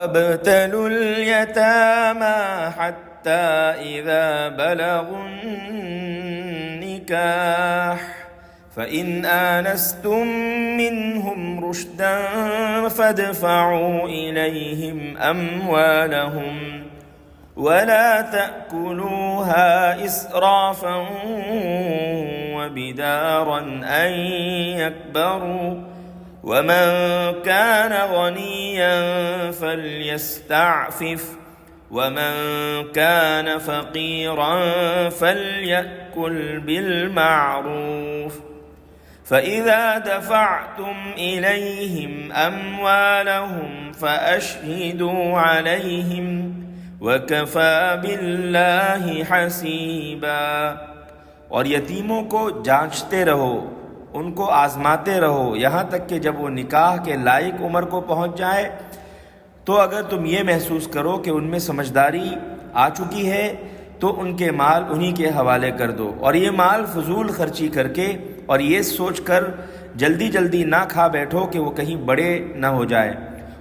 ابتلوا اليتامى حتى إذا بلغوا النكاح فإن آنستم منهم رشدا فادفعوا إليهم أموالهم ولا تأكلوها إسرافا وبدارا أن يكبروا ومن كان غنيا فليستعفف ومن كان فقيرا فليأكل بالمعروف فإذا دفعتم إليهم أموالهم فأشهدوا عليهم وَكَفَى بِاللَّهِ حَسِيبًا۔ اور یتیموں کو جانچتے رہو، ان کو آزماتے رہو یہاں تک کہ جب وہ نکاح کے لائق عمر کو پہنچ جائے، تو اگر تم یہ محسوس کرو کہ ان میں سمجھداری آ چکی ہے تو ان کے مال انہی کے حوالے کر دو، اور یہ مال فضول خرچی کر کے اور یہ سوچ کر جلدی جلدی نہ کھا بیٹھو کہ وہ کہیں بڑے نہ ہو جائے۔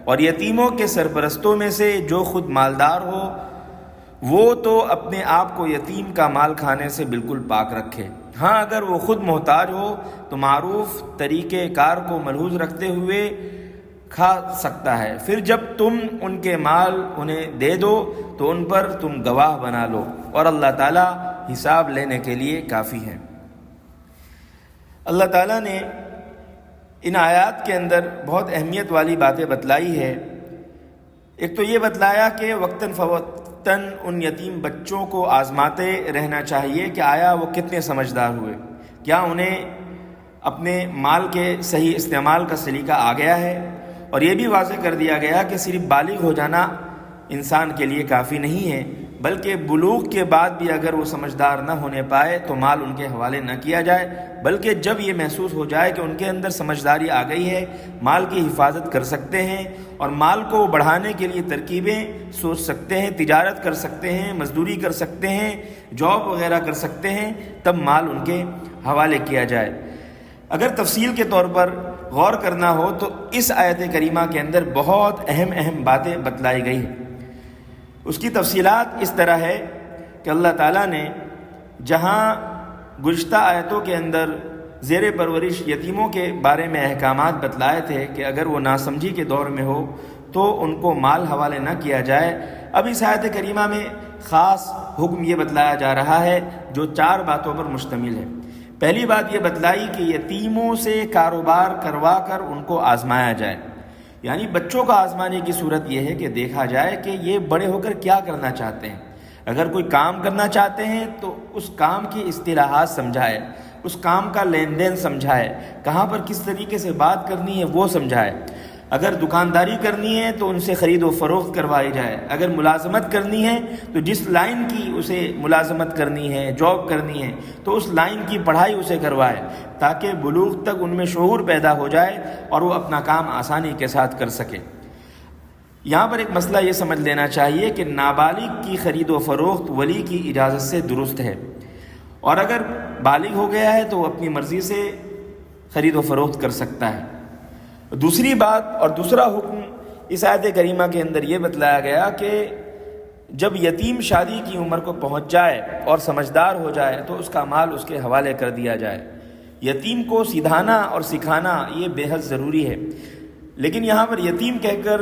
اور یتیموں کے سرپرستوں میں سے جو خود مالدار ہو وہ تو اپنے آپ کو یتیم کا مال کھانے سے بالکل پاک رکھے، ہاں اگر وہ خود محتاج ہو تو معروف طریقہ کار کو ملحوظ رکھتے ہوئے کھا سکتا ہے، پھر جب تم ان کے مال انہیں دے دو تو ان پر تم گواہ بنا لو، اور اللہ تعالیٰ حساب لینے کے لیے کافی ہے۔ اللہ تعالیٰ نے ان آیات کے اندر بہت اہمیت والی باتیں بتلائی ہے۔ ایک تو یہ بتلایا کہ وقتاً فوقتاً ان یتیم بچوں کو آزماتے رہنا چاہیے کہ آیا وہ کتنے سمجھدار ہوئے، کیا انہیں اپنے مال کے صحیح استعمال کا سلیقہ آ گیا ہے، اور یہ بھی واضح کر دیا گیا کہ صرف بالغ ہو جانا انسان کے لیے کافی نہیں ہے، بلکہ بلوغ کے بعد بھی اگر وہ سمجھدار نہ ہونے پائے تو مال ان کے حوالے نہ کیا جائے، بلکہ جب یہ محسوس ہو جائے کہ ان کے اندر سمجھداری آ گئی ہے، مال کی حفاظت کر سکتے ہیں اور مال کو بڑھانے کے لیے ترکیبیں سوچ سکتے ہیں، تجارت کر سکتے ہیں، مزدوری کر سکتے ہیں، جاب وغیرہ کر سکتے ہیں، تب مال ان کے حوالے کیا جائے۔ اگر تفصیل کے طور پر غور کرنا ہو تو اس آیت کریمہ کے اندر بہت اہم باتیں بتلائی گئی ہیں۔ اس کی تفصیلات اس طرح ہے کہ اللہ تعالیٰ نے جہاں گزشتہ آیتوں کے اندر زیر پرورش یتیموں کے بارے میں احکامات بتلائے تھے کہ اگر وہ ناسمجھی کے دور میں ہو تو ان کو مال حوالے نہ کیا جائے، اب اس آیت کریمہ میں خاص حکم یہ بتلایا جا رہا ہے جو 4 باتوں پر مشتمل ہے۔ پہلی بات یہ بتلائی کہ یتیموں سے کاروبار کروا کر ان کو آزمایا جائے، یعنی بچوں کو آزمانے کی صورت یہ ہے کہ دیکھا جائے کہ یہ بڑے ہو کر کیا کرنا چاہتے ہیں۔ اگر کوئی کام کرنا چاہتے ہیں تو اس کام کی اصطلاحات سمجھائے، اس کام کا لین دین سمجھائے، کہاں پر کس طریقے سے بات کرنی ہے وہ سمجھائے۔ اگر دکانداری کرنی ہے تو ان سے خرید و فروخت کروائی جائے، اگر ملازمت کرنی ہے تو جس لائن کی اسے ملازمت کرنی ہے، جاب کرنی ہے، تو اس لائن کی پڑھائی اسے کروائے تاکہ بلوغ تک ان میں شعور پیدا ہو جائے اور وہ اپنا کام آسانی کے ساتھ کر سکے۔ یہاں پر ایک مسئلہ یہ سمجھ لینا چاہیے کہ نابالغ کی خرید و فروخت ولی کی اجازت سے درست ہے، اور اگر بالغ ہو گیا ہے تو وہ اپنی مرضی سے خرید و فروخت کر سکتا ہے۔ دوسری بات اور دوسرا حکم اس آیت کریمہ کے اندر یہ بتلایا گیا کہ جب یتیم شادی کی عمر کو پہنچ جائے اور سمجھدار ہو جائے تو اس کا مال اس کے حوالے کر دیا جائے۔ یتیم کو سدھانا اور سکھانا یہ بے حد ضروری ہے، لیکن یہاں پر یتیم کہہ کر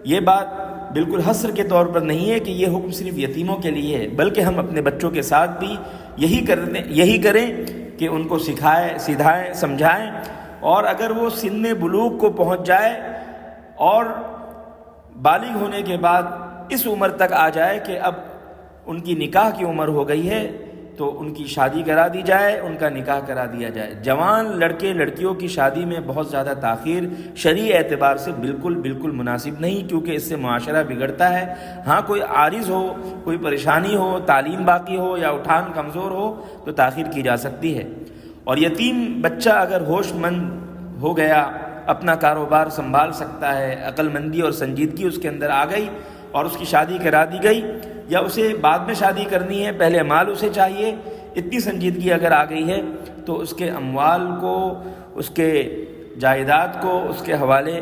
یہ بات بالکل حصر کے طور پر نہیں ہے کہ یہ حکم صرف یتیموں کے لیے ہے، بلکہ ہم اپنے بچوں کے ساتھ بھی یہی کریں کہ ان کو سکھائیں، سدھائیں، سمجھائیں، اور اگر وہ سن بلوغ کو پہنچ جائے اور بالغ ہونے کے بعد اس عمر تک آ جائے کہ اب ان کی نکاح کی عمر ہو گئی ہے تو ان کی شادی کرا دی جائے، ان کا نکاح کرا دیا جائے۔ جوان لڑکے لڑکیوں کی شادی میں بہت زیادہ تاخیر شرعی اعتبار سے بالکل مناسب نہیں، کیونکہ اس سے معاشرہ بگڑتا ہے۔ ہاں کوئی عارض ہو، کوئی پریشانی ہو، تعلیم باقی ہو یا اٹھان کمزور ہو تو تاخیر کی جا سکتی ہے، اور یتیم بچہ اگر ہوش مند ہو گیا، اپنا کاروبار سنبھال سکتا ہے، عقل مندی اور سنجیدگی اس کے اندر آ گئی اور اس کی شادی کرا دی گئی، یا اسے بعد میں شادی کرنی ہے، پہلے مال اسے چاہیے، اتنی سنجیدگی اگر آ گئی ہے تو اس کے اموال کو، اس کے جائیداد کو اس کے حوالے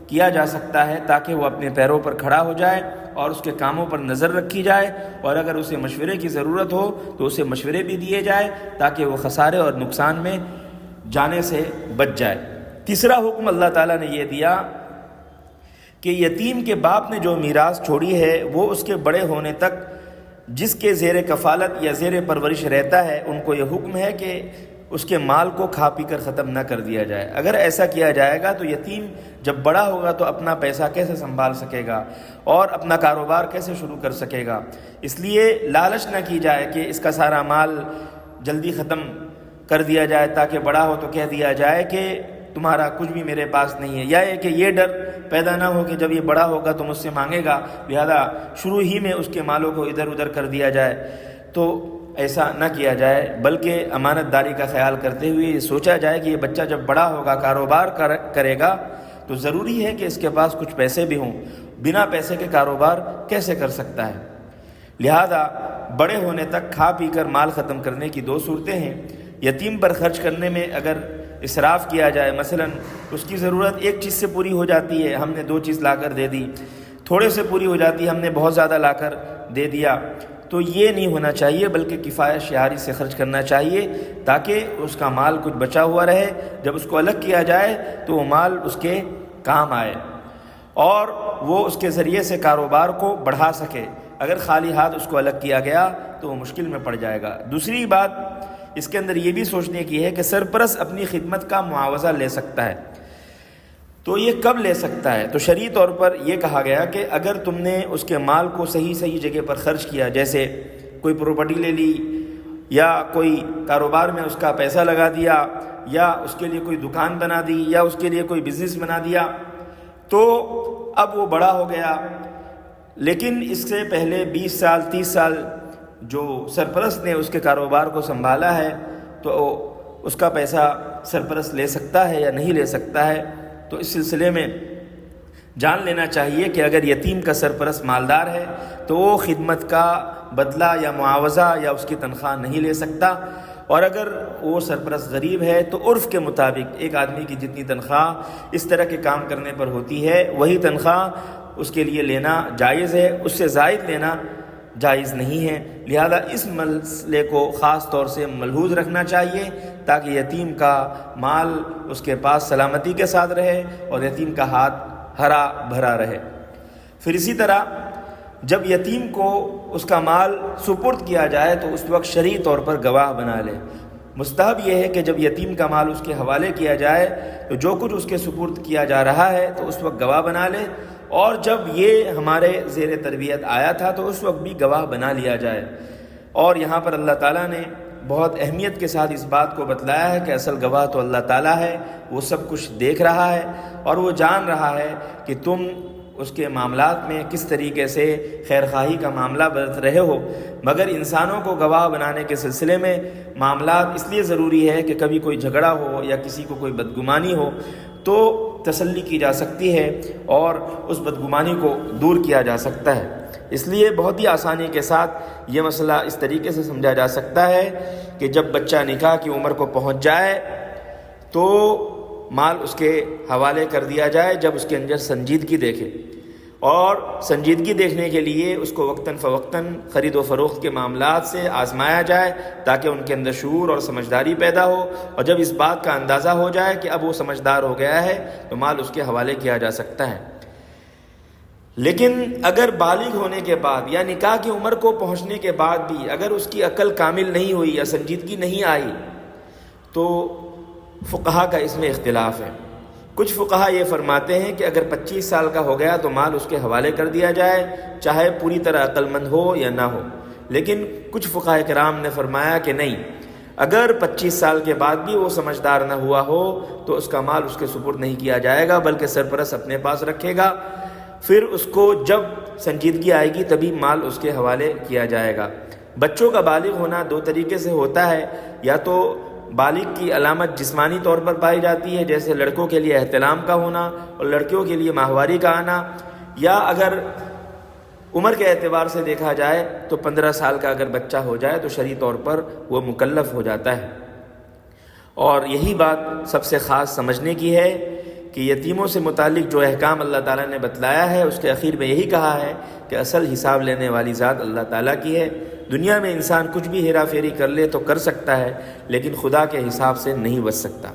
کیا جا سکتا ہے تاکہ وہ اپنے پیروں پر کھڑا ہو جائے اور اس کے کاموں پر نظر رکھی جائے، اور اگر اسے مشورے کی ضرورت ہو تو اسے مشورے بھی دیے جائے تاکہ وہ خسارے اور نقصان میں جانے سے بچ جائے۔ تیسرا حکم اللہ تعالیٰ نے یہ دیا کہ یتیم کے باپ نے جو میراث چھوڑی ہے وہ اس کے بڑے ہونے تک جس کے زیر کفالت یا زیر پرورش رہتا ہے ان کو یہ حکم ہے کہ اس کے مال کو کھا پی کر ختم نہ کر دیا جائے۔ اگر ایسا کیا جائے گا تو یتیم جب بڑا ہوگا تو اپنا پیسہ کیسے سنبھال سکے گا اور اپنا کاروبار کیسے شروع کر سکے گا؟ اس لیے لالچ نہ کی جائے کہ اس کا سارا مال جلدی ختم کر دیا جائے تاکہ بڑا ہو تو کہہ دیا جائے کہ تمہارا کچھ بھی میرے پاس نہیں ہے، یا کہ یہ ڈر پیدا نہ ہو کہ جب یہ بڑا ہوگا تو مجھ سے مانگے گا، لہذا شروع ہی میں اس کے مالوں کو ادھر ادھر کر دیا جائے۔ تو ایسا نہ کیا جائے، بلکہ امانت داری کا خیال کرتے ہوئے یہ سوچا جائے کہ یہ بچہ جب بڑا ہوگا کاروبار کرے گا تو ضروری ہے کہ اس کے پاس کچھ پیسے بھی ہوں، بنا پیسے کے کاروبار کیسے کر سکتا ہے؟ لہذا بڑے ہونے تک کھا پی کر مال ختم کرنے کی دو صورتیں ہیں۔ یتیم پر خرچ کرنے میں اگر اسراف کیا جائے، مثلا اس کی ضرورت ایک چیز سے پوری ہو جاتی ہے، ہم نے 2 چیز لا کر دے دی، تھوڑے سے پوری ہو جاتی ہے، ہم نے بہت زیادہ لا کر دے دیا، تو یہ نہیں ہونا چاہیے، بلکہ کفایت شعاری سے خرچ کرنا چاہیے تاکہ اس کا مال کچھ بچا ہوا رہے، جب اس کو الگ کیا جائے تو وہ مال اس کے کام آئے اور وہ اس کے ذریعے سے کاروبار کو بڑھا سکے۔ اگر خالی ہاتھ اس کو الگ کیا گیا تو وہ مشکل میں پڑ جائے گا۔ دوسری بات اس کے اندر یہ بھی سوچنے کی ہے کہ سرپرست اپنی خدمت کا معاوضہ لے سکتا ہے، تو یہ کب لے سکتا ہے؟ تو شرعی طور پر یہ کہا گیا کہ اگر تم نے اس کے مال کو صحیح جگہ پر خرچ کیا، جیسے کوئی پراپرٹی لے لی یا کوئی کاروبار میں اس کا پیسہ لگا دیا یا اس کے لیے کوئی دکان بنا دی یا اس کے لیے کوئی بزنس بنا دیا، تو اب وہ بڑا ہو گیا، لیکن اس سے پہلے 20 سال 30 سال جو سرپرست نے اس کے کاروبار کو سنبھالا ہے تو اس کا پیسہ سرپرست لے سکتا ہے یا نہیں لے سکتا ہے؟ تو اس سلسلے میں جان لینا چاہیے کہ اگر یتیم کا سرپرست مالدار ہے تو وہ خدمت کا بدلہ یا معاوضہ یا اس کی تنخواہ نہیں لے سکتا، اور اگر وہ سرپرست غریب ہے تو عرف کے مطابق ایک آدمی کی جتنی تنخواہ اس طرح کے کام کرنے پر ہوتی ہے وہی تنخواہ اس کے لیے لینا جائز ہے، اس سے زائد لینا جائز نہیں ہے۔ لہذا اس مسئلے کو خاص طور سے ملحوظ رکھنا چاہیے تاکہ یتیم کا مال اس کے پاس سلامتی کے ساتھ رہے اور یتیم کا ہاتھ ہرا بھرا رہے۔ پھر اسی طرح جب یتیم کو اس کا مال سپرد کیا جائے تو اس وقت شرعی طور پر گواہ بنا لے۔ مستحب یہ ہے کہ جب یتیم کا مال اس کے حوالے کیا جائے تو جو کچھ اس کے سپرد کیا جا رہا ہے تو اس وقت گواہ بنا لے، اور جب یہ ہمارے زیر تربیت آیا تھا تو اس وقت بھی گواہ بنا لیا جائے۔ اور یہاں پر اللہ تعالیٰ نے بہت اہمیت کے ساتھ اس بات کو بتلایا ہے کہ اصل گواہ تو اللہ تعالیٰ ہے، وہ سب کچھ دیکھ رہا ہے اور وہ جان رہا ہے کہ تم اس کے معاملات میں کس طریقے سے خیر خواہی کا معاملہ برت رہے ہو۔ مگر انسانوں کو گواہ بنانے کے سلسلے میں معاملات اس لیے ضروری ہے کہ کبھی کوئی جھگڑا ہو یا کسی کو کوئی بدگمانی ہو تو تسلی کی جا سکتی ہے اور اس بدگمانی کو دور کیا جا سکتا ہے۔ اس لیے بہت ہی آسانی کے ساتھ یہ مسئلہ اس طریقے سے سمجھا جا سکتا ہے کہ جب بچہ نکاح کی عمر کو پہنچ جائے تو مال اس کے حوالے کر دیا جائے جب اس کے اندر سنجیدگی دیکھے، اور سنجیدگی دیکھنے کے لیے اس کو وقتاً فوقتاً خرید و فروخت کے معاملات سے آزمایا جائے تاکہ ان کے اندر شعور اور سمجھداری پیدا ہو، اور جب اس بات کا اندازہ ہو جائے کہ اب وہ سمجھدار ہو گیا ہے تو مال اس کے حوالے کیا جا سکتا ہے۔ لیکن اگر بالغ ہونے کے بعد یا نکاح کی عمر کو پہنچنے کے بعد بھی اگر اس کی عقل کامل نہیں ہوئی یا سنجیدگی نہیں آئی تو فقہا کا اس میں اختلاف ہے۔ کچھ فقہا یہ فرماتے ہیں کہ اگر 25 سال کا ہو گیا تو مال اس کے حوالے کر دیا جائے، چاہے پوری طرح عقل مند ہو یا نہ ہو۔ لیکن کچھ فقہاء کرام نے فرمایا کہ نہیں، اگر 25 سال کے بعد بھی وہ سمجھدار نہ ہوا ہو تو اس کا مال اس کے سپرد نہیں کیا جائے گا، بلکہ سرپرست اپنے پاس رکھے گا، پھر اس کو جب سنجیدگی آئے گی تبھی مال اس کے حوالے کیا جائے گا۔ بچوں کا بالغ ہونا 2 طریقے سے ہوتا ہے، یا تو بالغ کی علامت جسمانی طور پر پائی جاتی ہے، جیسے لڑکوں کے لیے احتلام کا ہونا اور لڑکیوں کے لیے ماہواری کا آنا، یا اگر عمر کے اعتبار سے دیکھا جائے تو 15 سال کا اگر بچہ ہو جائے تو شرعی طور پر وہ مکلف ہو جاتا ہے۔ اور یہی بات سب سے خاص سمجھنے کی ہے کہ یتیموں سے متعلق جو احکام اللہ تعالیٰ نے بتلایا ہے اس کے اخیر میں یہی کہا ہے کہ اصل حساب لینے والی ذات اللہ تعالیٰ کی ہے۔ دنیا میں انسان کچھ بھی ہیرا پھیری کر لے تو کر سکتا ہے، لیکن خدا کے حساب سے نہیں بچ سکتا۔